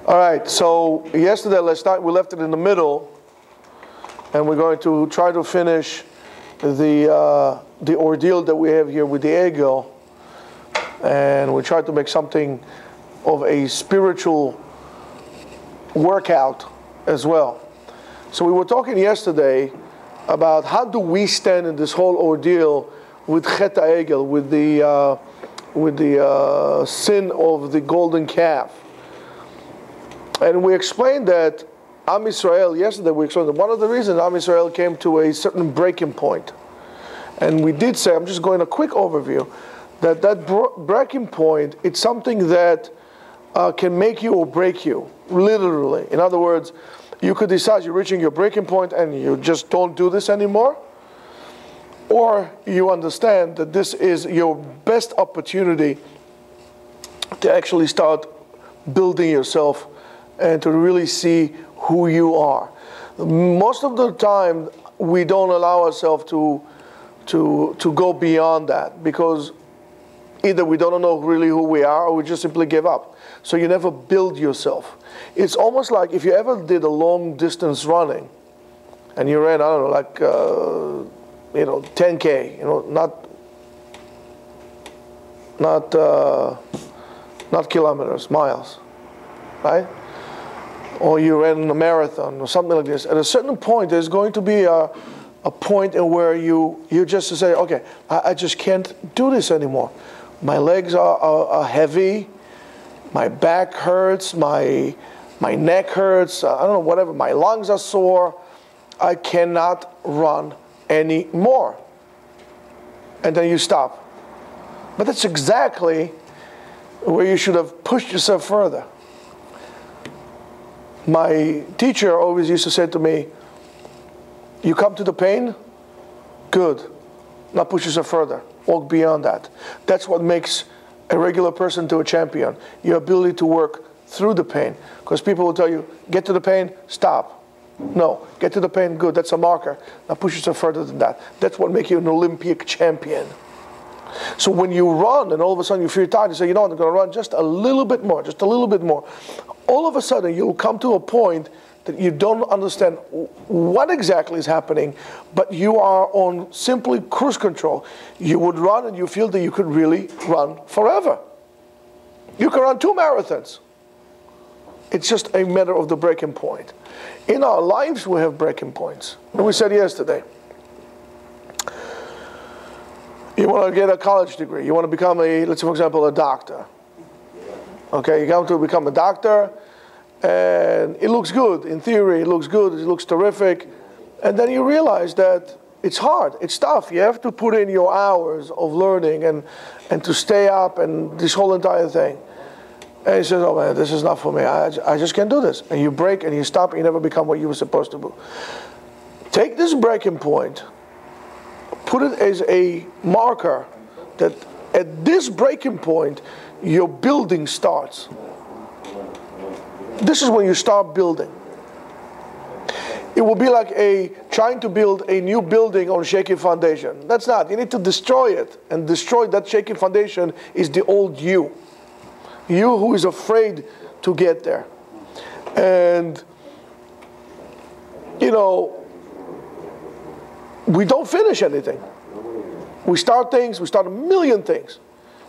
All right, so yesterday, we left it in the middle, and we're going to try to finish the ordeal that we have here with the ego, and we try to make something of a spiritual workout as well. So we were talking yesterday about how do we stand in this whole ordeal with Chet HaEgel, with the sin of the golden calf. And we explained that Am Yisrael, yesterday we explained that one of the reasons Am Yisrael came to a certain breaking point. And we did say, I'm just going a quick overview, that breaking point, it's something that can make you or break you, literally. In other words, you could decide you're reaching your breaking point and you just don't do this anymore. Or you understand that this is your best opportunity to actually start building yourself and to really see who you are. Most of the time, we don't allow ourselves to go beyond that, because either we don't know really who we are, or we just simply give up. So you never build yourself. It's almost like if you ever did a long distance running, and you ran, I don't know, like 10K, not kilometers, miles, right? Or you ran a marathon or something like this. At a certain point, there's going to be a point in where you just say, okay, I just can't do this anymore. My legs are heavy, my back hurts, my neck hurts, I don't know, whatever, my lungs are sore, I cannot run anymore. And then you stop. But that's exactly where you should have pushed yourself further. My teacher always used to say to me, you come to the pain, good. Now push yourself further. Walk beyond that. That's what makes a regular person to a champion. Your ability to work through the pain. Because people will tell you, get to the pain, stop. No, get to the pain, good. That's a marker. Now push yourself further than that. That's what makes you an Olympic champion. So when you run and all of a sudden you feel tired, you say, you know what, I'm going to run just a little bit more, just a little bit more. All of a sudden you'll come to a point that you don't understand what exactly is happening, but you are on simply cruise control. You would run and you feel that you could really run forever. You can run 2 marathons. It's just a matter of the breaking point. In our lives we have breaking points. And we said yesterday, you want to get a college degree. You want to become let's say for example, a doctor. Okay, you come to become a doctor, and it looks good. In theory, it looks good, it looks terrific. And then you realize that it's hard, it's tough. You have to put in your hours of learning and to stay up and this whole entire thing. And he says, oh man, this is not for me. I just can't do this. And you break and you stop and you never become what you were supposed to do. Take this breaking point, put it as a marker that at this breaking point, your building starts. This is when you start building. It will be like trying to build a new building on shaky foundation. That's not. You need to destroy it. And destroy that shaky foundation is the old you. You who is afraid to get there. And, we don't finish anything. We start things, we start a million things.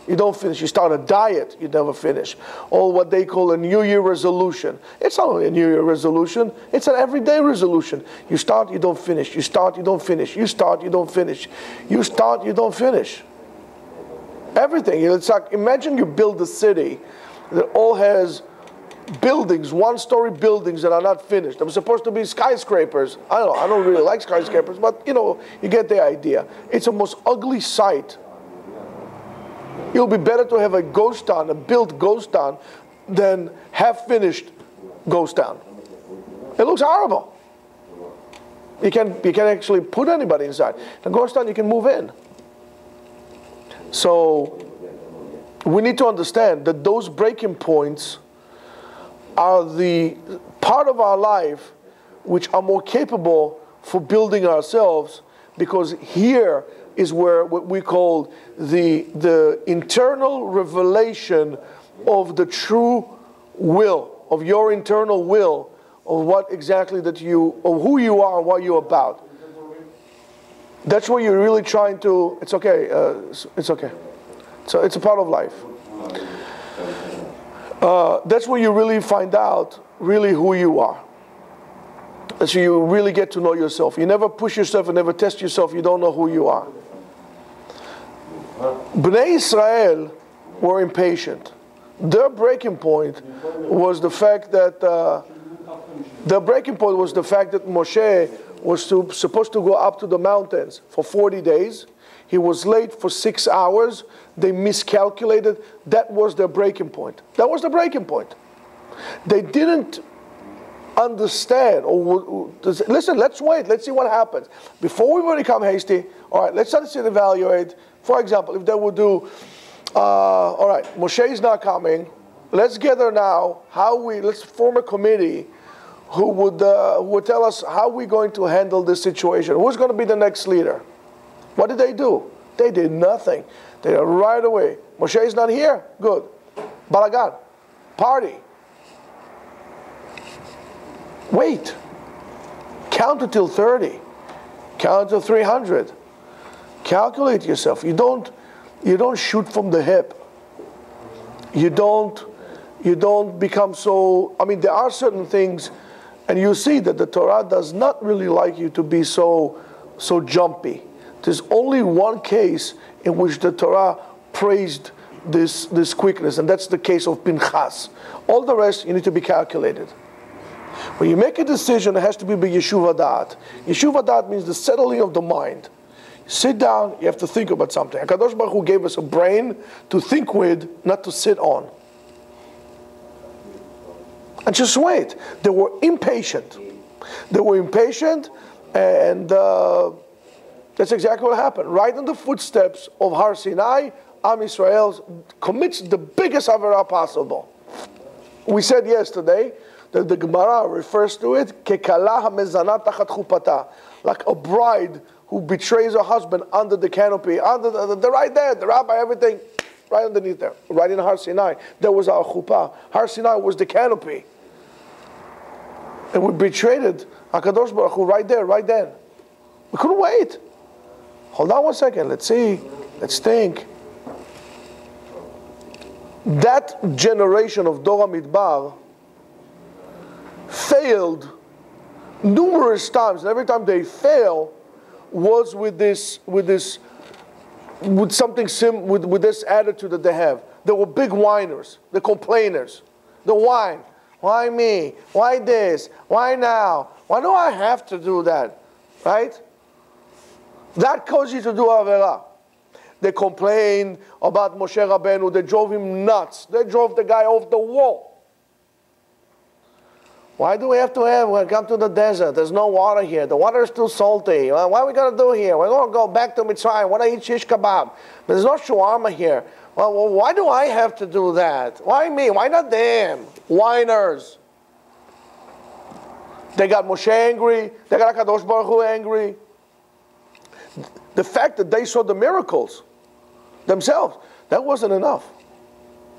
You don't finish. You start a diet, you never finish. Or what they call a New Year resolution. It's not only a New Year resolution, it's an everyday resolution. You start, you don't finish. You start, you don't finish. You start, you don't finish. You start, you don't finish. Everything. It's like, imagine you build a city that all has buildings, 1-story buildings that are not finished. They're supposed to be skyscrapers. I don't really like skyscrapers, but you get the idea. It's a most ugly sight. It'll be better to have a ghost town, a built ghost town, than half-finished ghost town. It looks horrible. You can't actually put anybody inside. The ghost town, you can move in. So we need to understand that those breaking points are the part of our life which are more capable for building ourselves, because here is where what we call the internal revelation of the true will of your internal will, of what exactly of who you are and what you're about. That's what you're really trying to. It's okay. It's okay. So it's a part of life. That's where you really find out really who you are. That's where you really get to know yourself. You never push yourself and never test yourself. You don't know who you are. Bnei Israel were impatient. Their breaking point was the fact that Moshe was supposed to go up to the mountains for 40 days. He was late for 6 hours. They miscalculated. That was their breaking point. That was the breaking point. They didn't understand. Listen, let's wait. Let's see what happens. Before we become hasty, all right, let's start to evaluate. For example, if they would do, all right, Moshe is not coming. Let's gather now. Let's form a committee who would tell us how we're going to handle this situation. Who's going to be the next leader? What did they do? They did nothing. They did right away. Moshe is not here. Good. Balagan. Party. Wait. Count until 30. Count until 300. Calculate yourself. You don't shoot from the hip. You don't become so. I mean, there are certain things, and you see that the Torah does not really like you to be so jumpy. There's only one case in which the Torah praised this quickness, and that's the case of Pinchas. All the rest, you need to be calculated. When you make a decision, it has to be by Yeshiva Da'at. Yeshiva Da'at means the settling of the mind. Sit down, you have to think about something. HaKadosh Baruch Hu gave us a brain to think with, not to sit on. And just wait. They were impatient. And that's exactly what happened. Right in the footsteps of Har Sinai, Am Yisrael commits the biggest averah possible. We said yesterday that the Gemara refers to it kekala hamezanat tachat chupata, like a bride who betrays her husband under the canopy, they're right there, the rabbi, everything, right underneath there, right in Har Sinai. There was our chuppah. Har Sinai was the canopy. And we betrayed it, HaKadosh Baruch Hu, right there, right then. We couldn't wait. Hold on one second, let's see, let's think. That generation of Dora Midbar failed numerous times, and every time they fail was with this attitude that they have. They were big whiners, the complainers, the whine. Why me? Why this? Why now? Why do I have to do that? Right? That caused you to do Averah. They complained about Moshe Rabbeinu. They drove him nuts. They drove the guy off the wall. Why do we have to come to the desert? There's no water here. The water is too salty. What are we going to do here? We're going to go back to Mitzrayim. Want to eat shish kebab. There's no shawarma here. Well, why do I have to do that? Why me? Why not them? Whiners. They got Moshe angry. They got HaKadosh Baruch Hu angry. The fact that they saw the miracles themselves, that wasn't enough.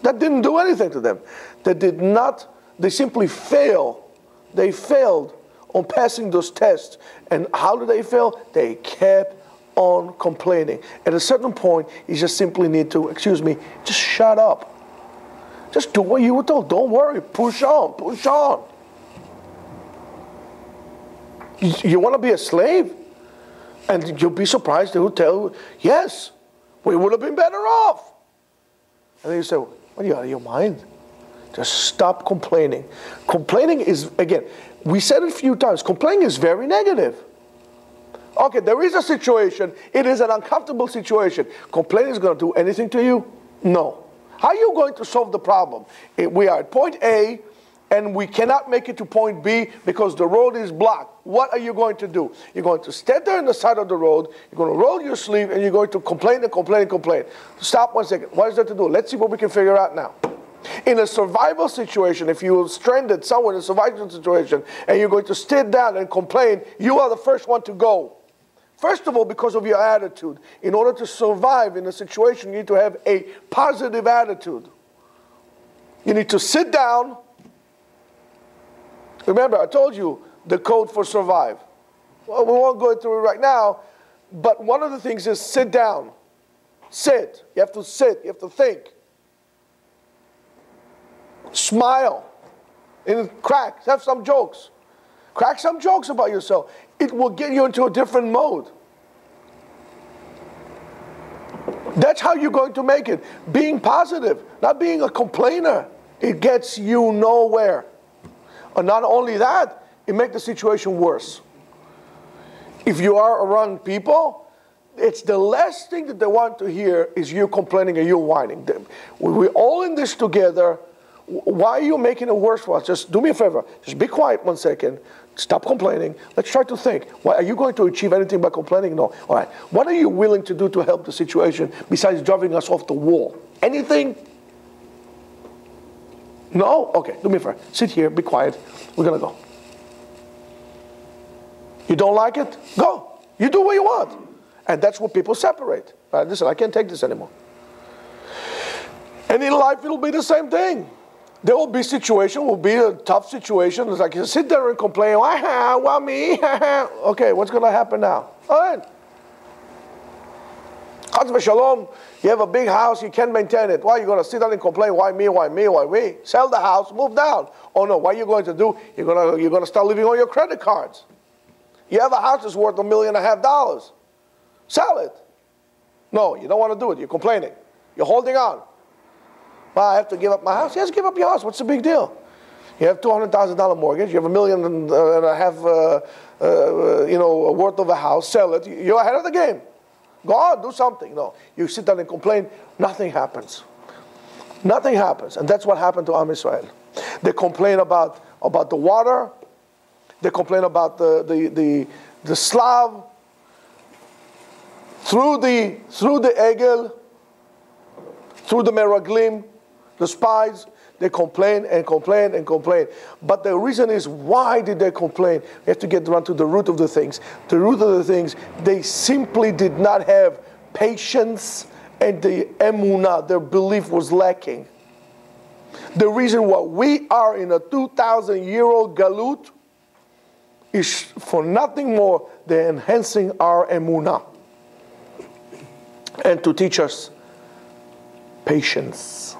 That didn't do anything to them. They simply failed. They failed on passing those tests. And how did they fail? They kept on complaining. At a certain point, you just simply need to, just shut up. Just do what you were told. Don't worry. Push on. Push on. You want to be a slave? And you'll be surprised they will tell you, yes, we would have been better off. And then you say, what, are you out of your mind? Just stop complaining. Complaining is, again, we said it a few times, complaining is very negative. Okay, there is a situation, it is an uncomfortable situation. Complaining is going to do anything to you? No. How are you going to solve the problem? We are at point A, and we cannot make it to point B because the road is blocked. What are you going to do? You're going to stand there on the side of the road, you're going to roll your sleeve, and you're going to complain and complain and complain. Stop 1 second. What is there to do? Let's see what we can figure out now. In a survival situation, if you're stranded somewhere in a survival situation, and you're going to sit down and complain, you are the first one to go. First of all, because of your attitude. In order to survive in a situation, you need to have a positive attitude. You need to sit down Remember, I told you the code for survive. Well, we won't go through it right now, but one of the things is sit down. Sit. You have to sit. You have to think. Smile. And crack. Have some jokes. Crack some jokes about yourself. It will get you into a different mode. That's how you're going to make it. Being positive, not being a complainer. It gets you nowhere. And not only that, it makes the situation worse. If you are around people, it's the last thing that they want to hear is you complaining or you whining. We're all in this together. Why are you making it worse for us? Just do me a favor. Just be quiet 1 second. Stop complaining. Let's try to think. Why, are you going to achieve anything by complaining? No. All right. What are you willing to do to help the situation besides driving us off the wall? Anything? No? Okay. Do me a favor. Sit here. Be quiet. We're going to go. You don't like it? Go. You do what you want. And that's what people separate. Right? Listen, I can't take this anymore. And in life, it'll be the same thing. There will be situation, will be a tough situation. It's like you sit there and complain, why me? Okay, what's going to happen now? All right. Chas v'shalom, you have a big house, you can't maintain it. Why are you going to sit down and complain? Why me? Why me? Why me? Sell the house, move down. Oh no, what are you going to do? You're going to start living on your credit cards. You have a house that's worth $1.5 million. Sell it. No, you don't want to do it. You're complaining. You're holding on. Well, I have to give up my house. Yes, give up your house. What's the big deal? You have $200,000 mortgage. You have $1.5 million, worth of a house. Sell it. You're ahead of the game. Go on, do something. No, you sit down and complain. Nothing happens. Nothing happens, and that's what happened to Am Yisrael. They complain about the water. They complain about the Slav through the Egel, through the Meraglim. The spies, they complain and complain and complain. But the reason is, why did they complain? We have to get down to the root of the things. The root of the things, they simply did not have patience, and the emunah, their belief was lacking. The reason why we are in a 2,000-year-old galut is for nothing more than enhancing our emunah and to teach us patience.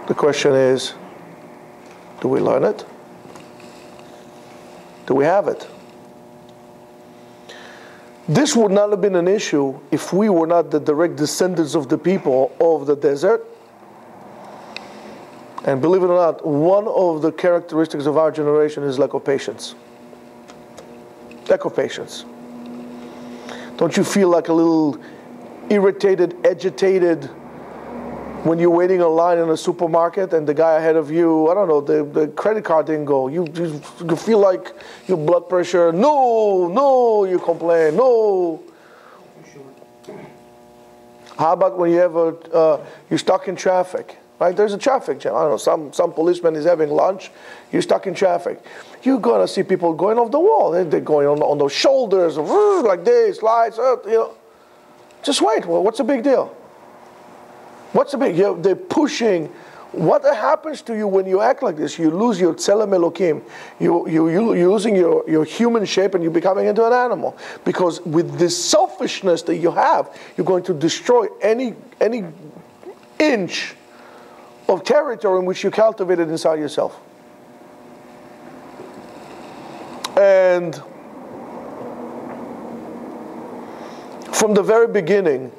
The question is, do we learn it? Do we have it? This would not have been an issue if we were not the direct descendants of the people of the desert. And believe it or not, one of the characteristics of our generation is lack of patience. Lack of patience. Don't you feel like a little irritated, agitated, when you're waiting in line in a supermarket and the guy ahead of you, I don't know, the credit card didn't go. You feel like your blood pressure, no, you complain, no. How about when you have you're stuck in traffic, right? There's a traffic jam. I don't know, some policeman is having lunch, you're stuck in traffic. You're going to see people going off the wall. They're going on those shoulders, like this, lights, Just wait, well, what's the big deal? What's the big deal? They're pushing. What happens to you when you act like this? You lose your tzelem Elokim. You're losing your human shape and you're becoming into an animal. Because with this selfishness that you have, you're going to destroy any inch of territory in which you cultivated inside yourself. And from the very beginning,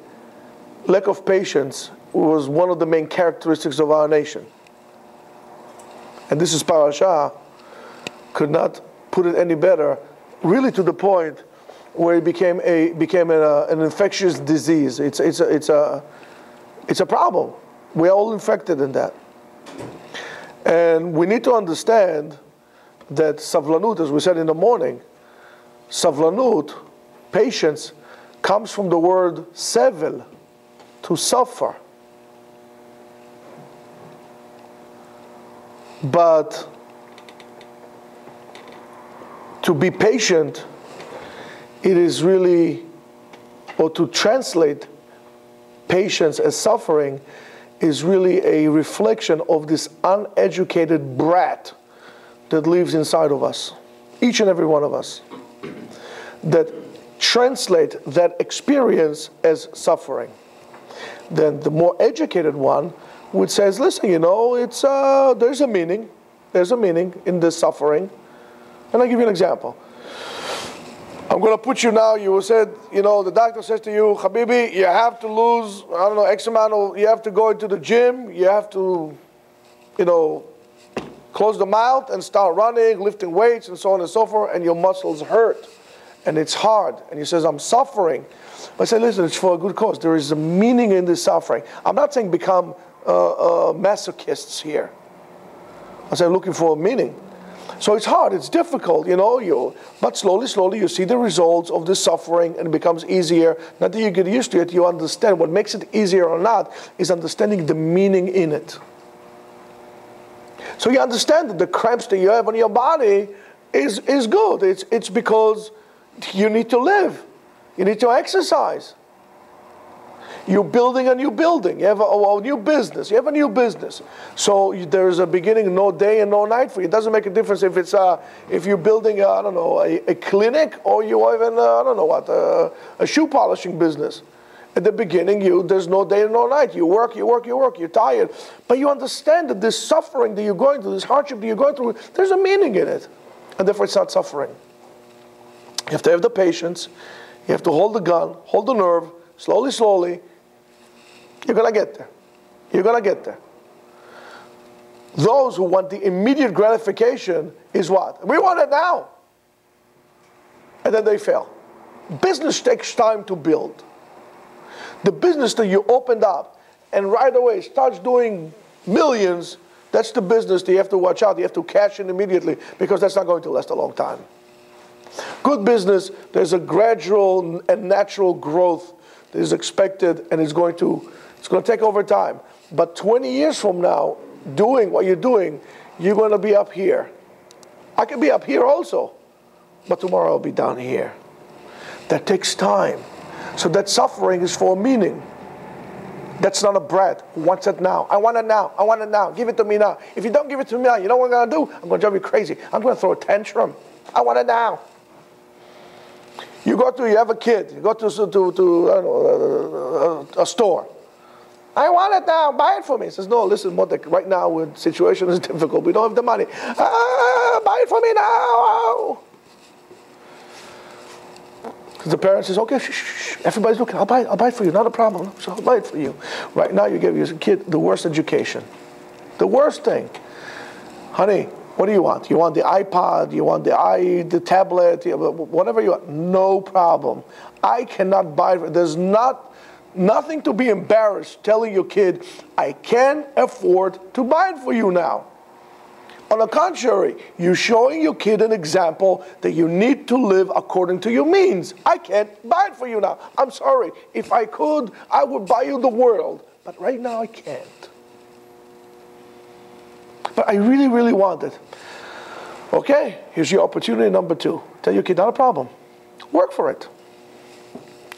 lack of patience was one of the main characteristics of our nation. And this is parasha, could not put it any better, really to the point where it became an infectious disease. It's a problem. We're all infected in that. And we need to understand that savlanut, as we said in the morning, savlanut, patience, comes from the word sevel, to suffer. But to be patient, it is really, or to translate patience as suffering, is really a reflection of this uneducated brat that lives inside of us, each and every one of us, that translate that experience as suffering. Then the more educated one would say, listen, you know, it's there's a meaning in this suffering. And I'll give you an example. I'm going to put you now, you said, you know, the doctor says to you, Habibi, you have to lose, I don't know, X amount of, you have to go into the gym, you have to, you know, close the mouth and start running, lifting weights and so on and so forth, and your muscles hurt. And it's hard. And he says, I'm suffering. I say, listen, it's for a good cause. There is a meaning in this suffering. I'm not saying become masochists here. I say looking for a meaning. So it's hard, it's difficult, you know, but slowly, slowly you see the results of this suffering and it becomes easier. Not that you get used to it, you understand. What makes it easier or not is understanding the meaning in it. So you understand that the cramps that you have on your body is good. It's because you need to live. You need to exercise. You're building a new building. You have a new business. You have a new business. So there's a beginning, no day and no night for you. It doesn't make a difference if it's if you're building a clinic or you have a shoe polishing business. At the beginning, there's no day and no night. You work. You're tired, but you understand that this suffering that you're going through, this hardship that you're going through, there's a meaning in it, and therefore it's not suffering. You have to have the patience. You have to hold the gun, hold the nerve, slowly, slowly. You're going to get there. You're going to get there. Those who want the immediate gratification is what? We want it now. And then they fail. Business takes time to build. The business that you opened up and right away starts doing millions, that's the business that you have to watch out. You have to cash in immediately because that's not going to last a long time. Good business, there's a gradual and natural growth that is expected and it's going to take over time. But 20 years from now, doing what you're doing, you're going to be up here. I can be up here also, but tomorrow I'll be down here. That takes time. So that suffering is for meaning. That's not a brat who wants it now. I want it now. I want it now. Give it to me now. If you don't give it to me now, you know what I'm going to do? I'm going to drive you crazy. I'm going to throw a tantrum. I want it now. You have a kid. You go to I don't know, a store. I want it now. Buy it for me. He says, no, listen, Motek, right now the situation is difficult. We don't have the money. Buy it for me now. The parent says, okay, shh. Everybody's looking. I'll buy it for you. Not a problem. So I'll buy it for you. Right now you give your kid the worst education. The worst thing. Honey, what do you want? You want the iPod? You want the tablet? Whatever you want. No problem. I cannot buy it. There's nothing to be embarrassed telling your kid, I can't afford to buy it for you now. On the contrary, you're showing your kid an example that you need to live according to your means. I can't buy it for you now. I'm sorry. If I could, I would buy you the world. But right now I can't. But I really, really want it. Okay, here's your opportunity number 2. Tell your kid, not a problem. Work for it.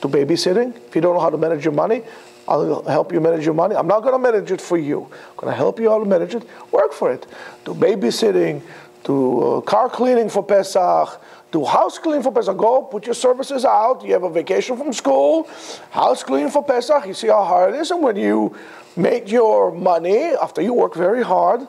Do babysitting. If you don't know how to manage your money, I'll help you manage your money. I'm not going to manage it for you. I'm going to help you how to manage it. Work for it. Do babysitting. Do car cleaning for Pesach. Do house cleaning for Pesach. Go put your services out. You have a vacation from school. House cleaning for Pesach. You see how hard it is. And when you make your money, after you work very hard,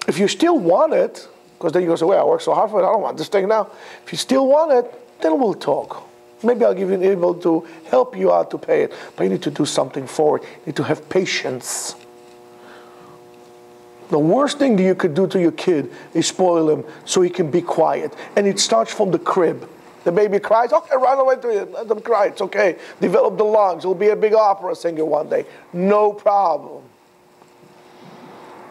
if you still want it, because then you're going to say, well, I work so hard for it, I don't want this thing now. If you still want it, then we'll talk. Maybe I'll be able to help you out to pay it. But you need to do something for it. You need to have patience. The worst thing that you could do to your kid is spoil him so he can be quiet. And it starts from the crib. The baby cries, okay, run away to it. Let them cry, it's okay. Develop the lungs. He'll be a big opera singer one day. No problem.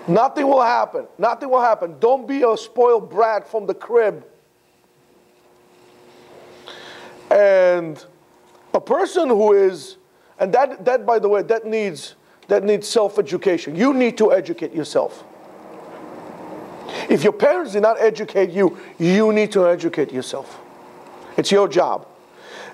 Nothing will happen. Nothing will happen. Don't be a spoiled brat from the crib. And a person who is, and that by the way, that needs self-education. You need to educate yourself. If your parents did not educate you, you need to educate yourself. It's your job.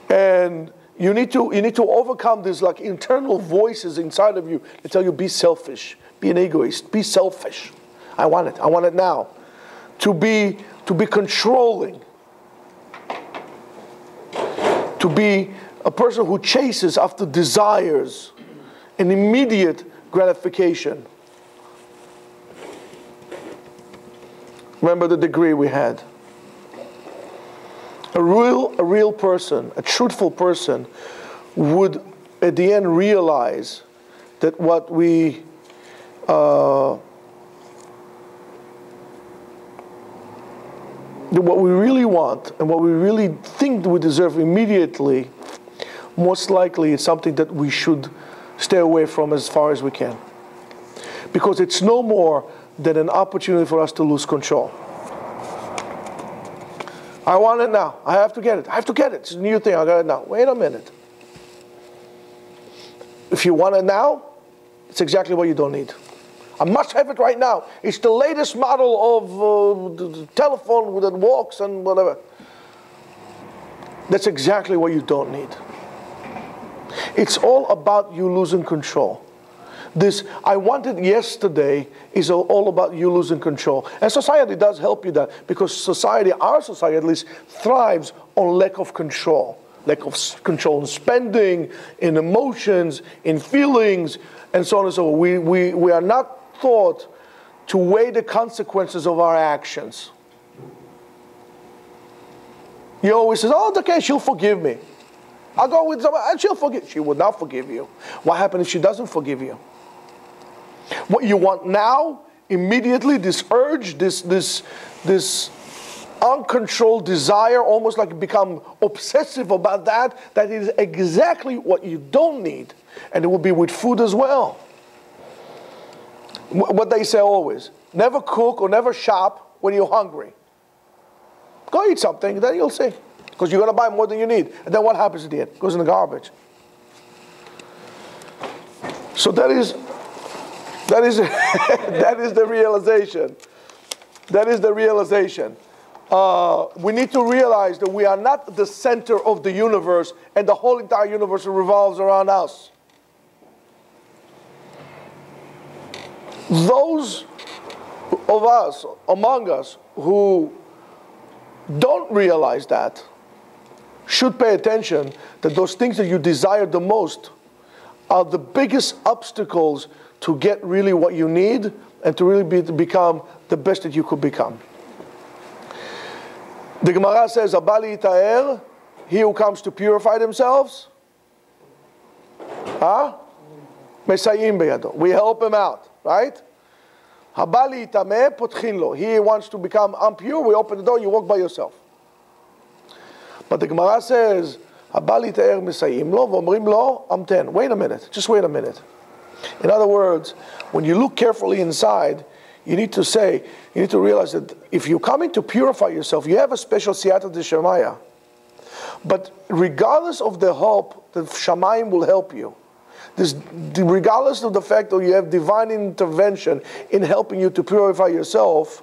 And You need to overcome these like internal voices inside of you that tell you be selfish, be an egoist, be selfish. I want it now. To be controlling. To be a person who chases after desires and immediate gratification. Remember the degree we had. A real person, a truthful person, would at the end realize that what we really want and what we really think we deserve immediately, most likely it's something that we should stay away from as far as we can. Because it's no more than an opportunity for us to lose control. I want it now. I have to get it. I have to get it. It's a new thing. I got it now. Wait a minute. If you want it now, it's exactly what you don't need. I must have it right now. It's the latest model of the telephone that walks and whatever. That's exactly what you don't need. It's all about you losing control. This, I want it yesterday, is all about you losing control. And society does help you that, because society, our society at least, thrives on lack of control. Lack of control in spending, in emotions, in feelings, and so on and so on. We are not taught to weigh the consequences of our actions. He always says, oh, okay, she'll forgive me. I'll go with someone, and she'll forgive. She will not forgive you. What happens if she doesn't forgive you? What you want now, immediately, this urge, this uncontrolled desire, almost like you become obsessive about that is exactly what you don't need. And it will be with food as well. What they say always, never cook or never shop when you're hungry. Go eat something, then you'll see. Because you're going to buy more than you need. And then what happens at the end? It goes in the garbage. So that is that is the realization. That is the realization. We need to realize that we are not the center of the universe and the whole entire universe revolves around us. Those of us, among us, who don't realize that, should pay attention that those things that you desire the most are the biggest obstacles to get really what you need and to really become the best that you could become. The Gemara says, Abali Itaer, he who comes to purify themselves, Mesayim beyado. We help him out, right? Habali Itameh potchin lo. He wants to become impure, we open the door, you walk by yourself. But the Gemara says, Habali Itaer Mesayim lo, v'omrim lo, amten. Wait a minute, just wait a minute. In other words, when you look carefully inside, you need to realize that if you're coming to purify yourself, you have a special siyata d'shemaya. But regardless of the help, the shamayim will help you. Regardless of the fact that you have divine intervention in helping you to purify yourself,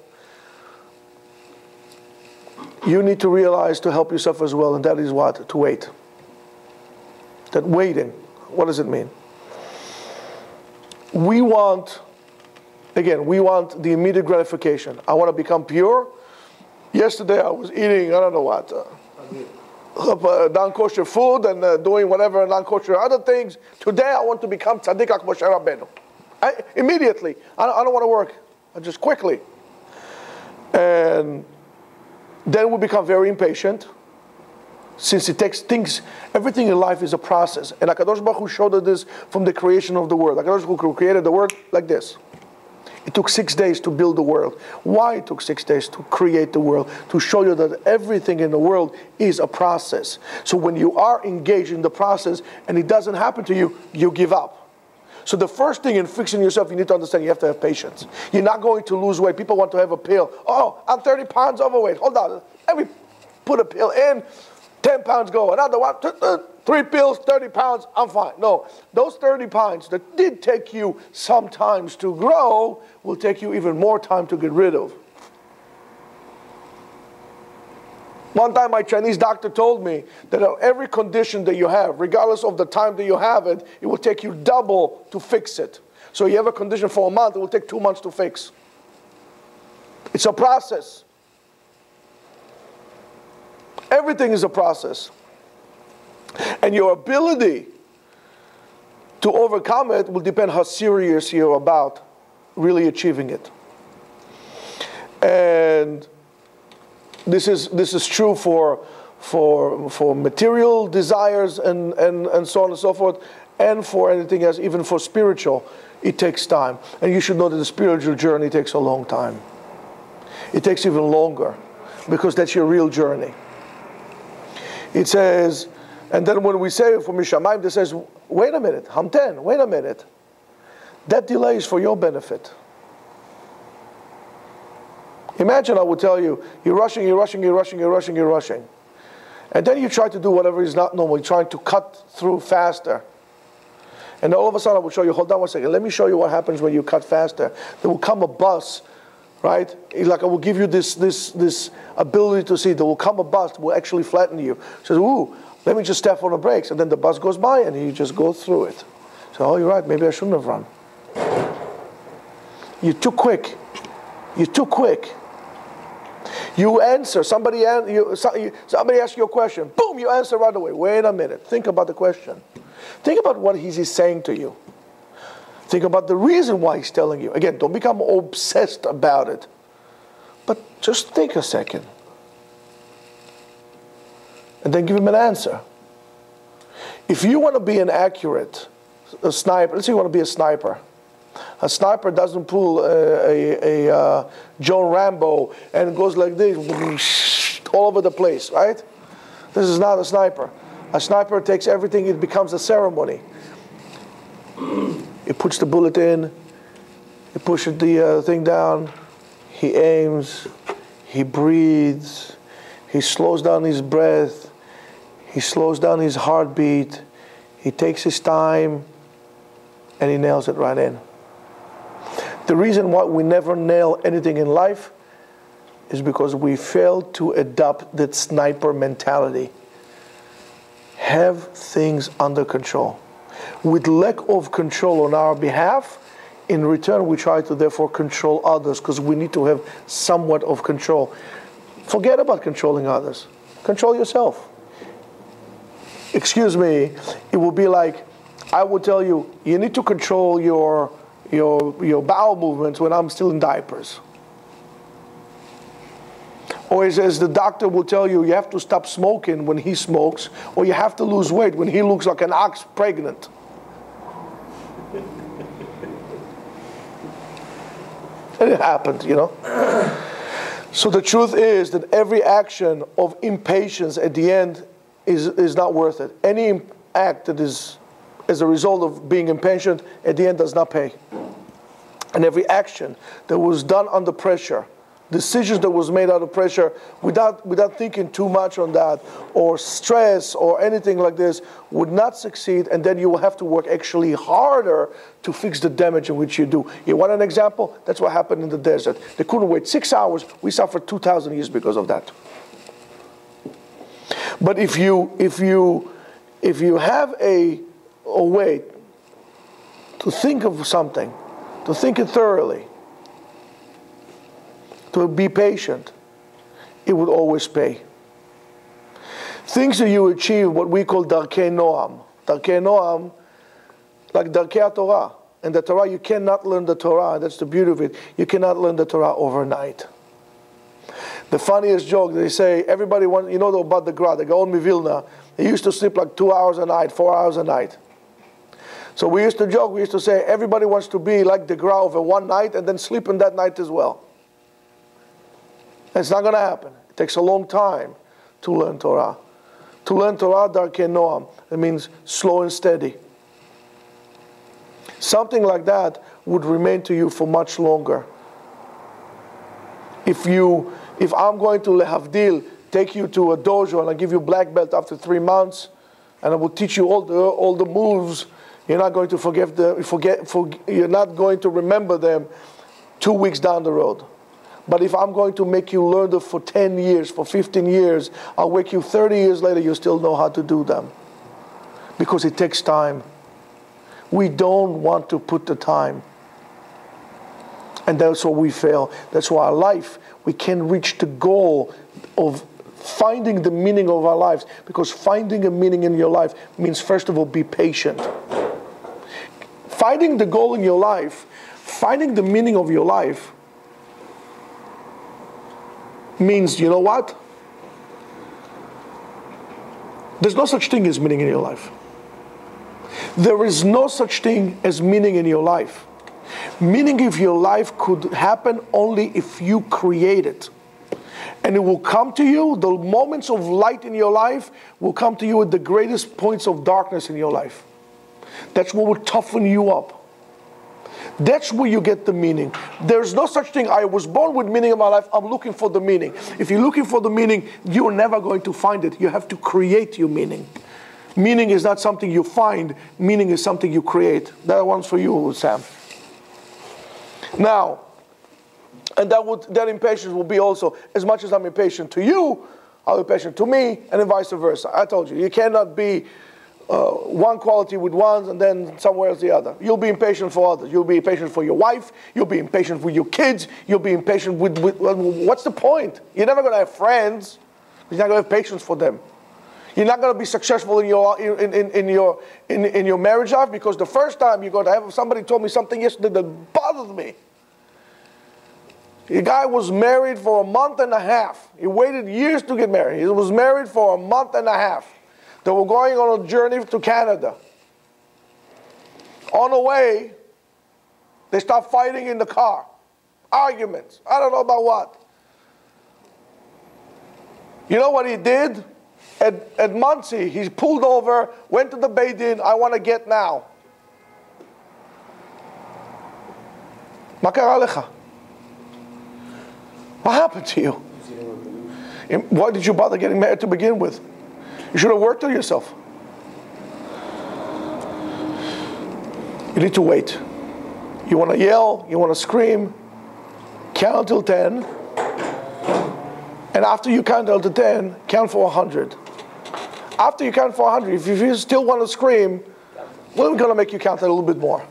you need to realize to help yourself as well, and that is what? To wait. That waiting, what does it mean? We want the immediate gratification. I want to become pure. Yesterday I was eating, I don't know what, non-kosher food and doing whatever non-kosher other things. Today I want to become tzaddik like Moshe Rabbeinu. Immediately. I don't want to work. Just quickly. And then we become very impatient. Since it takes things, everything in life is a process. And HaKadosh Baruch Hu showed us this from the creation of the world. HaKadosh Baruch Hu created the world like this. It took 6 days to build the world. Why it took 6 days to create the world? To show you that everything in the world is a process. So when you are engaged in the process and it doesn't happen to you, you give up. So the first thing in fixing yourself, you need to understand you have to have patience. You're not going to lose weight. People want to have a pill. Oh, I'm 30 pounds overweight. Hold on. Let me put a pill in. 10 pounds go. Another one. 3 pills, 30 pounds. I'm fine. No. Those 30 pounds that did take you some time to grow will take you even more time to get rid of. One time my Chinese doctor told me that on every condition that you have, regardless of the time that you have it, it will take you double to fix it. So you have a condition for a month, it will take 2 months to fix. It's a process. Everything is a process. And your ability to overcome it will depend how serious you're about really achieving it. And this is true for material desires and so on and so forth, and for anything else, even for spiritual. It takes time. And you should know that the spiritual journey takes a long time. It takes even longer, because that's your real journey. It says, and then when we say for Mishamayim, it says, wait a minute, Hamten, wait a minute. That delay is for your benefit. Imagine I would tell you, you're rushing. And then you try to do whatever is not normal. You're trying to cut through faster. And all of a sudden I will show you, hold on one second, let me show you what happens when you cut faster. There will come a bus, right? Like I will give you this ability to see. There will come a bus that will actually flatten you. Says, ooh, let me just step on the brakes. And then the bus goes by and you just go through it. So, oh, you're right, maybe I shouldn't have run. You're too quick. You're too quick. You answer, somebody asks you a question, boom, you answer right away. Wait a minute, think about the question. Think about what he's saying to you. Think about the reason why he's telling you. Again, don't become obsessed about it. But just think a second. And then give him an answer. If you want to be a sniper, let's say you want to be a sniper. A sniper doesn't pull a John Rambo and goes like this all over the place, right? This is not a sniper. A sniper takes everything, it becomes a ceremony. He puts the bullet in, he pushes the thing down, he aims, he breathes, he slows down his breath, he slows down his heartbeat, he takes his time, and he nails it right in. The reason why we never nail anything in life is because we fail to adopt that sniper mentality. Have things under control. With lack of control on our behalf, in return we try to therefore control others, because we need to have somewhat of control. Forget about controlling others. Control yourself. Excuse me, it will be like, I would tell you, you need to control your bowel movements when I'm still in diapers. Or as the doctor will tell you, you have to stop smoking when he smokes, or you have to lose weight when he looks like an ox pregnant. And it happened, you know. So the truth is that every action of impatience at the end is not worth it. Any act that is as a result of being impatient at the end does not pay. And every action that was done under pressure, decisions that was made out of pressure without thinking too much on that, or stress or anything like this, would not succeed, and then you will have to work actually harder to fix the damage in which you do. You want an example? That's what happened in the desert. They couldn't wait 6 hours. We suffered 2,000 years because of that. But if you have a way to think of something, to think it thoroughly, to be patient, it would always pay. Things that you achieve, what we call Darkei Noam. Darkei Noam, like Darkei Torah. In the Torah, you cannot learn the Torah. That's the beauty of it. You cannot learn the Torah overnight. The funniest joke, they say, everybody wants, you know about the Gra, the Gaon Mivilna, they used to sleep like 2 hours a night, 4 hours a night. So we used to joke, we used to say, everybody wants to be like the Gra over one night and then sleep in that night as well. It's not going to happen. It takes a long time to learn Torah. To learn Torah, Darkei Noam, it means slow and steady. Something like that would remain to you for much longer. If I'm going to Lehavdil, take you to a dojo and I give you black belt after 3 months, and I will teach you all the moves, you're not going to you're not going to remember them 2 weeks down the road. But if I'm going to make you learn them for 10 years, for 15 years, I'll wake you 30 years later, you still know how to do them. Because it takes time. We don't want to put the time. And that's why we fail. That's why our life, we can't reach the goal of finding the meaning of our lives. Because finding a meaning in your life means, first of all, be patient. Finding the goal in your life, finding the meaning of your life, means, you know what? There's no such thing as meaning in your life. There is no such thing as meaning in your life. Meaning of your life could happen only if you create it. And it will come to you, the moments of light in your life will come to you at the greatest points of darkness in your life. That's what will toughen you up. That's where you get the meaning. There's no such thing, I was born with meaning in my life, I'm looking for the meaning. If you're looking for the meaning, you're never going to find it. You have to create your meaning. Meaning is not something you find, meaning is something you create. That one's for you, Sam. Now, and that impatience will be also, as much as I'm impatient to you, I'll be patient to me, and then vice versa. I told you, you cannot be one quality with one and then somewhere else the other. You'll be impatient for others. You'll be impatient for your wife. You'll be impatient with your kids. You'll be impatient with what's the point? You're never going to have friends. You're not going to have patience for them. You're not going to be successful in your marriage life, because the first time you're going to have, somebody told me something yesterday that bothered me. The guy was married for a month and a half. He waited years to get married. He was married for a month and a half. They were going on a journey to Canada. On the way, they start fighting in the car. Arguments. I don't know about what. You know what he did? At Muncie, he pulled over, went to the Beit Din, I want to get now. Ma kara lecha? What happened to you? Why did you bother getting married to begin with? You should have worked on yourself. You need to wait. You want to yell, you want to scream, count until 10. And after you count until 10, count for 100. After you count for 100, if you still want to scream, we're going to make you count a little bit more.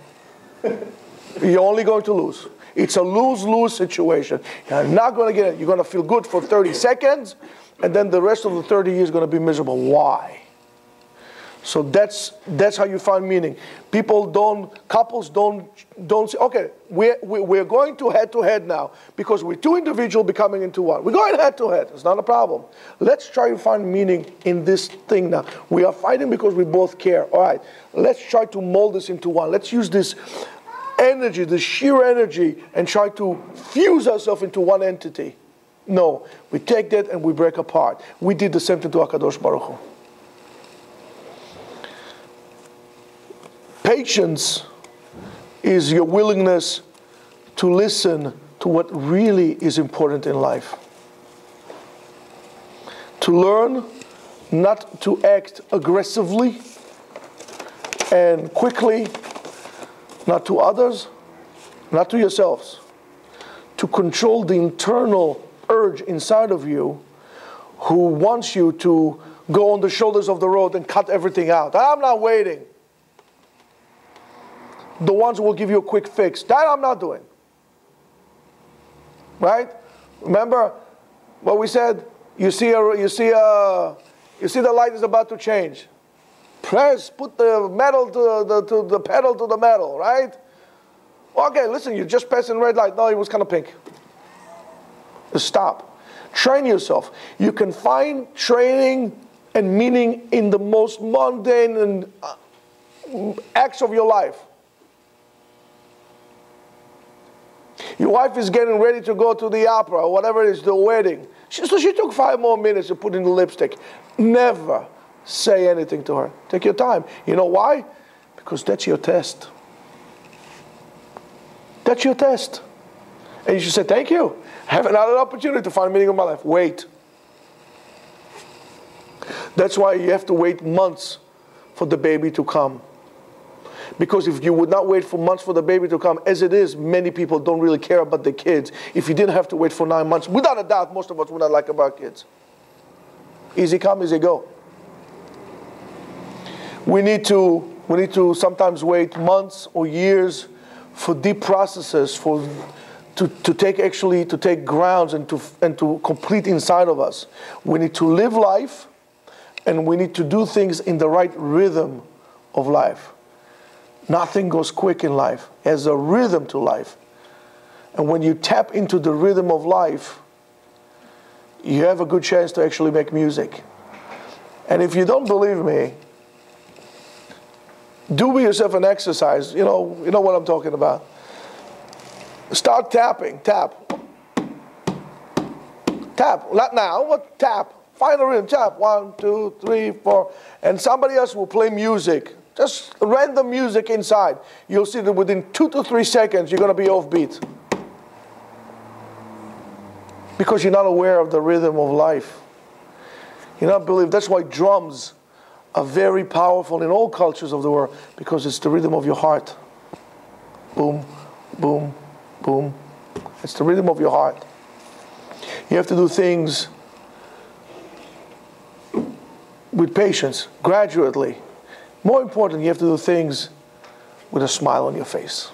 You're only going to lose. It's a lose-lose situation. You're not going to get it. You're going to feel good for 30 seconds, and then the rest of the 30 years is going to be miserable. Why? So that's how you find meaning. Couples don't say, okay, we're going to head now, because we're two individuals becoming into one. We're going head to head. It's not a problem. Let's try to find meaning in this thing now. We are fighting because we both care. All right, let's try to mold this into one. Let's use this energy, this sheer energy, and try to fuse ourselves into one entity. No, we take that and we break apart. We did the same thing to HaKadosh Baruch Hu. Patience is your willingness to listen to what really is important in life. To learn not to act aggressively and quickly, not to others, not to yourselves. To control the internal urge inside of you who wants you to go on the shoulders of the road and cut everything out. I'm not waiting. The ones who will give you a quick fix. That I'm not doing. Right? Remember what we said? You see the light is about to change. Put the metal to the pedal to the metal, right? Okay, listen, you're just passing red light. No, it was kind of pink. Just stop. Train yourself. You can find training and meaning in the most mundane and acts of your life. Your wife is getting ready to go to the opera or whatever it is, the wedding. So she took 5 more minutes to put in the lipstick. Never say anything to her. Take your time. You know why? Because that's your test. That's your test. And you should say, thank you. I have another opportunity to find meaning in my life. Wait. That's why you have to wait months for the baby to come. Because if you would not wait for months for the baby to come, as it is, many people don't really care about their kids. If you didn't have to wait for 9 months, without a doubt, most of us would not like about kids. Easy come, easy go. We need to sometimes wait months or years for deep processes, to take grounds and to complete inside of us. We need to live life, and we need to do things in the right rhythm of life. Nothing goes quick in life. There's a rhythm to life. And when you tap into the rhythm of life, you have a good chance to actually make music. And if you don't believe me, do yourself an exercise. You know what I'm talking about. Start tapping. Tap. Tap. Not now, but tap. Find a rhythm. Tap. 1, 2, 3, 4. And somebody else will play music. Just random music inside. You'll see that within 2 to 3 seconds, you're going to be off beat. Because you're not aware of the rhythm of life. You're not believe. That's why drums are very powerful in all cultures of the world, because it's the rhythm of your heart. Boom, boom, boom. It's the rhythm of your heart. You have to do things with patience, gradually. More important, you have to do things with a smile on your face.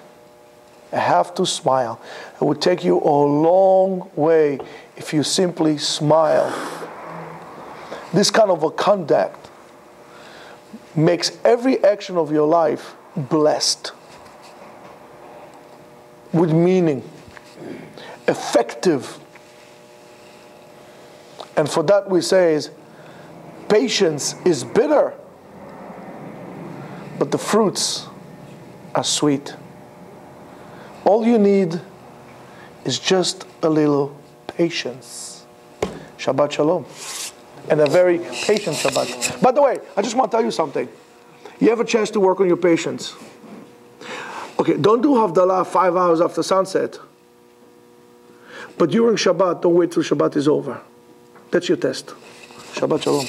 You have to smile. It would take you a long way if you simply smile. This kind of a conduct makes every action of your life blessed, with meaning, effective. And for that we say is, patience is bitter, but the fruits are sweet. All you need is just a little patience. Shabbat Shalom. And a very patient Shabbat. By the way, I just want to tell you something. You have a chance to work on your patience. Okay, don't do Havdalah 5 hours after sunset. But during Shabbat, don't wait till Shabbat is over. That's your test. Shabbat Shalom.